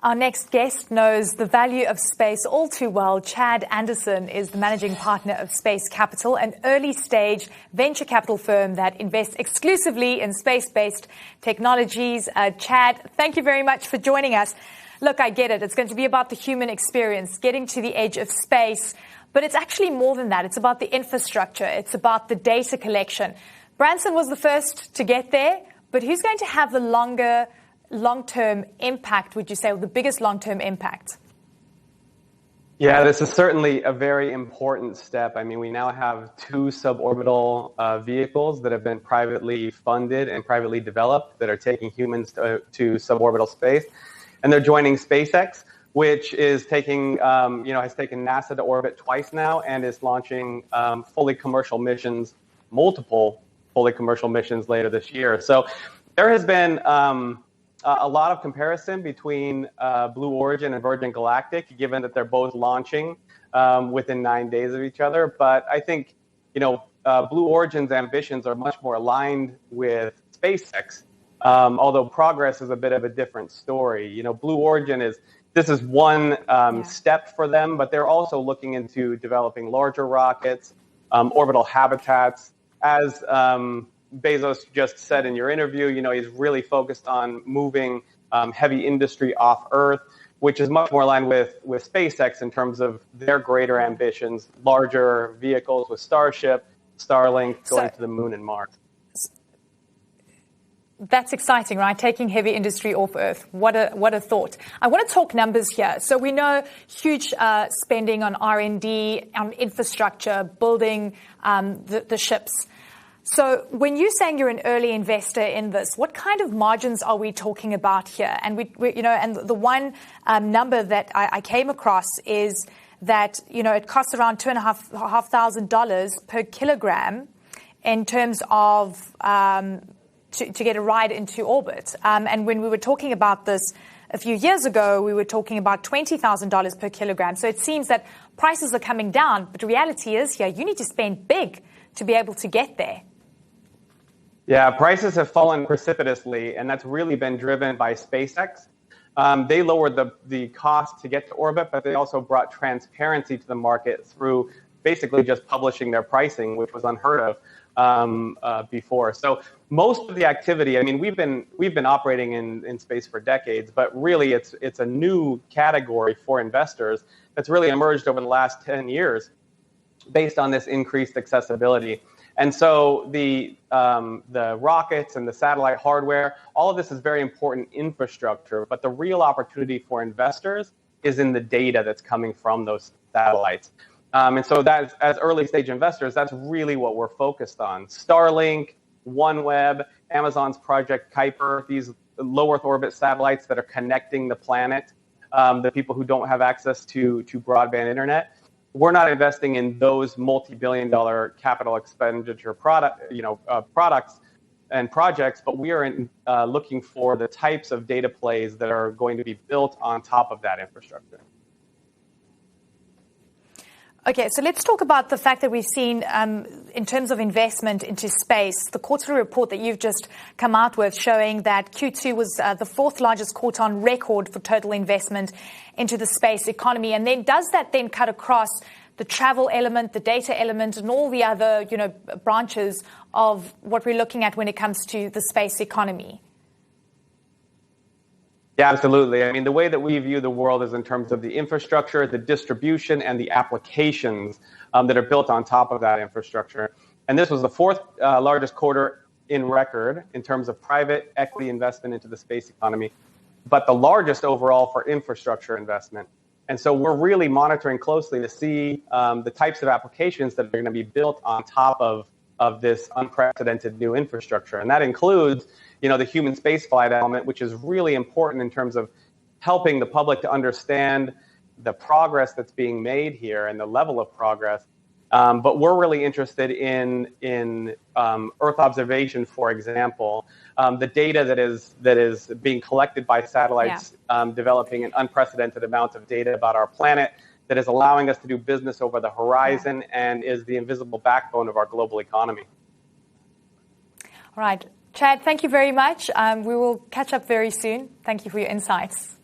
Our next guest knows the value of space all too well. Chad Anderson is the managing partner of Space Capital, an early-stage venture capital firm that invests exclusively in space-based technologies. Chad, thank you very much for joining us. Look, I get it. It's going to be about the human experience, getting to the edge of space. But it's actually more than that. It's about the infrastructure. It's about the data collection. Branson was the first to get there, but who's going to have the long-term impact, would you say, or the biggest long-term impact? Yeah, this is certainly a very important step. I mean, we now have two suborbital vehicles that have been privately funded and privately developed that are taking humans to suborbital space. And they're joining SpaceX, which is taking, has taken NASA to orbit twice now and is launching fully commercial missions, multiple fully commercial missions later this year. So there has been a lot of comparison between Blue Origin and Virgin Galactic, given that they're both launching within 9 days of each other. But I think, Blue Origin's ambitions are much more aligned with SpaceX, although Progress is a bit of a different story. Blue Origin this is one step for them, but they're also looking into developing larger rockets, orbital habitats. As Bezos just said in your interview, he's really focused on moving heavy industry off Earth, which is much more aligned with SpaceX in terms of their greater ambitions, larger vehicles with Starship, Starlink, going to the moon and Mars. That's exciting, right? Taking heavy industry off Earth. What a thought. I want to talk numbers here. So we know huge spending on R&D, on infrastructure, building the ships. So when you're saying you're an early investor in this, what kind of margins are we talking about here? And and the one number that I came across is that it costs around $2,500 per kilogram in terms of to get a ride into orbit. And when we were talking about this a few years ago, we were talking about $20,000 per kilogram. So it seems that prices are coming down, but the reality is here you need to spend big to be able to get there. Yeah, prices have fallen precipitously, and that's really been driven by SpaceX. They lowered the cost to get to orbit, but they also brought transparency to the market through basically just publishing their pricing, which was unheard of before. So most of the activity, I mean, we've been operating in space for decades, but really it's a new category for investors that's really emerged over the last 10 years based on this increased accessibility. And so the rockets and the satellite hardware, all of this is very important infrastructure, but the real opportunity for investors is in the data that's coming from those satellites. And so that, as early stage investors, that's really what we're focused on. Starlink, OneWeb, Amazon's Project Kuiper, these low Earth orbit satellites that are connecting the planet, the people who don't have access to broadband internet. We're not investing in those multi-billion-dollar capital expenditure products and projects, but we are looking for the types of data plays that are going to be built on top of that infrastructure. Okay, so let's talk about the fact that we've seen, in terms of investment into space, the quarterly report that you've just come out with showing that Q2 was the fourth largest quarter on record for total investment into the space economy. And then does that then cut across the travel element, the data element, and all the other, branches of what we're looking at when it comes to the space economy? Yeah, absolutely. I mean, the way that we view the world is in terms of the infrastructure, the distribution, and the applications that are built on top of that infrastructure. And this was the fourth largest quarter in record in terms of private equity investment into the space economy, but the largest overall for infrastructure investment. And so we're really monitoring closely to see the types of applications that are going to be built on top of this unprecedented new infrastructure. And that includes the human spaceflight element, which is really important in terms of helping the public to understand the progress that's being made here and the level of progress. But we're really interested in Earth observation, for example, the data that is being collected by satellites, developing an unprecedented amount of data about our planet that is allowing us to do business over the horizon and is the invisible backbone of our global economy. All right. Chad, thank you very much. We will catch up very soon. Thank you for your insights.